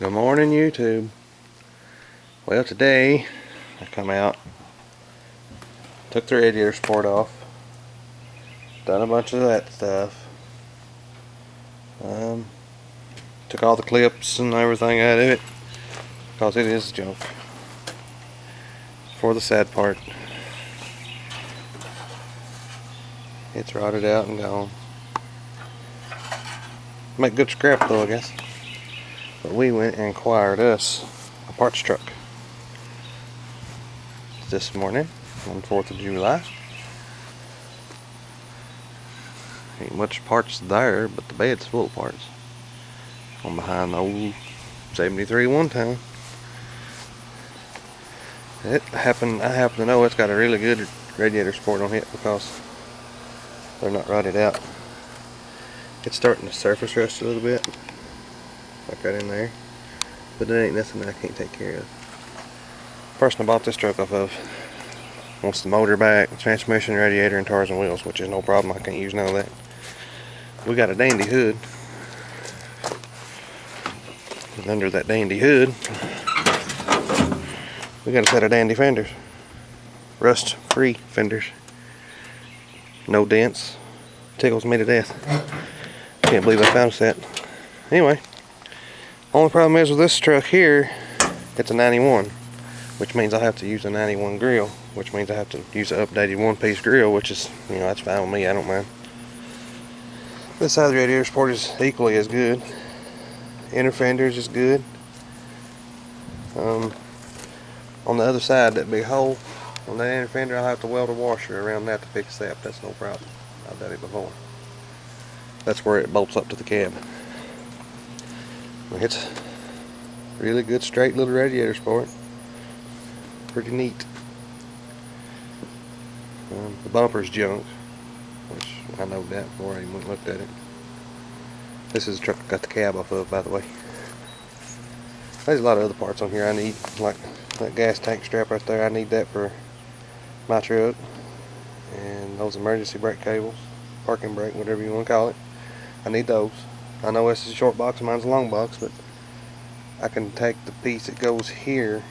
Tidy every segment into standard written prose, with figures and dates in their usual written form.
Good morning, YouTube. Well, today I come out, took the radiator support off, done a bunch of that stuff, took all the clips and everything out of it because it is junk. For the sad part, it's rotted out and gone. Make good scrap though, I guess. But we went and acquired us a parts truck this morning on 4th of July. Ain't much parts there, but the bed's full of parts. I'm behind the old 73 one-ton. I happen to know it's got a really good radiator support on it because they're not rotted out. It's starting to surface rust a little bit, like right in there, but it ain't nothing that I can't take care of. The person I bought this truck off of wants the motor back, transmission, radiator, and tires and wheels, which is no problem. I can't use none of that. We got a dandy hood, and under that dandy hood we got a set of dandy fenders, rust free fenders, no dents. Tickles me to death. Can't believe I found that. Anyway, only problem is with this truck here, it's a 91, which means I have to use a 91 grill, which means I have to use an updated one-piece grill, which is, that's fine with me. I don't mind. This side of the radiator support is equally as good. Inner fenders is good. On the other side, that big hole on that inner fender, I'll have to weld a washer around that to fix that. That's no problem. I've done it before. That's where it bolts up to the cab. It's really good straight little radiator support. Pretty neat. The bumper's junk, which I know that before I even looked at it. This is the truck I got the cab off of, by the way. There's a lot of other parts on here I need, like that gas tank strap right there. I need that for my truck. And those emergency brake cables, parking brake, whatever you want to call it. I need those. I know this is a short box and mine's a long box, but I can take the piece that goes here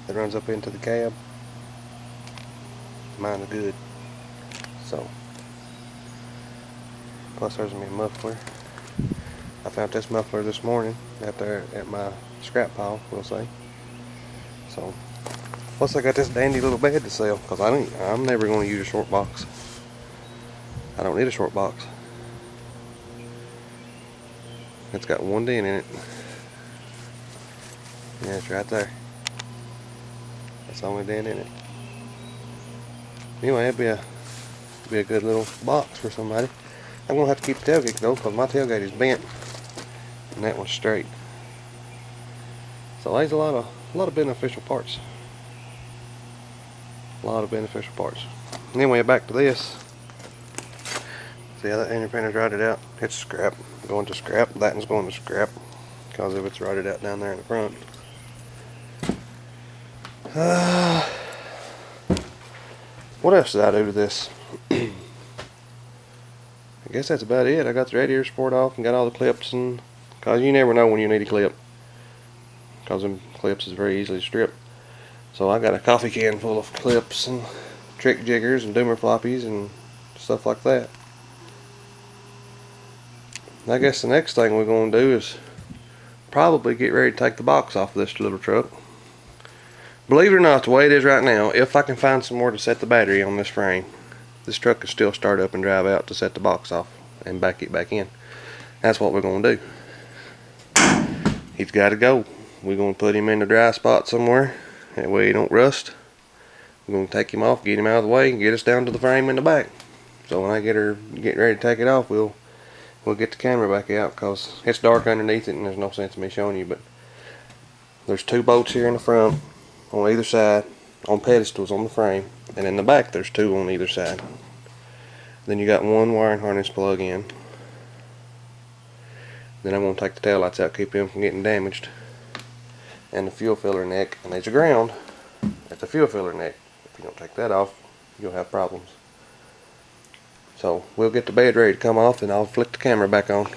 that runs up into the cab. Mine's good. So, plus there's me a muffler. I found this muffler this morning out there at my scrap pile, we'll say. So, plus I got this dandy little bed to sell because I'm never going to use a short box. I don't need a short box. It's got one dent in it. Yeah, it's right there. That's the only dent in it. Anyway, it'd be a good little box for somebody. I'm gonna have to keep the tailgate though, because my tailgate is bent and that one's straight. So there's a lot of beneficial parts. A lot of beneficial parts. Anyway, back to this. See how that inner fender's rotted out? It's scrap. Going to scrap. That one's going to scrap because of it's rotted out down there in the front. What else did I do to this? I guess that's about it. I got the radiator support off and got all the clips, and because you never know when you need a clip, because them clips is very easily stripped. So I got a coffee can full of clips and trick jiggers and doomer floppies and stuff like that. I guess the next thing we're going to do is probably get ready to take the box off of this little truck. Believe it or not, the way it is right now, if I can find somewhere to set the battery on this frame, this truck can still start up and drive out to set the box off and back it back in. That's what we're going to do. He's got to go. We're going to put him in the dry spot somewhere. That way he don't rust. We're going to take him off, get him out of the way, and get us down to the frame in the back. So when I get ready to take it off, we'll get the camera back out because it's dark underneath it and there's no sense in me showing you. But there's two bolts here in the front on either side on pedestals on the frame, and in the back there's two on either side. Then you got one wiring harness plug in. Then I'm going to take the taillights out, keep them from getting damaged, and the fuel filler neck, and there's a ground at the fuel filler neck. If you don't take that off, you'll have problems. So we'll get the bed ready to come off and I'll flick the camera back on.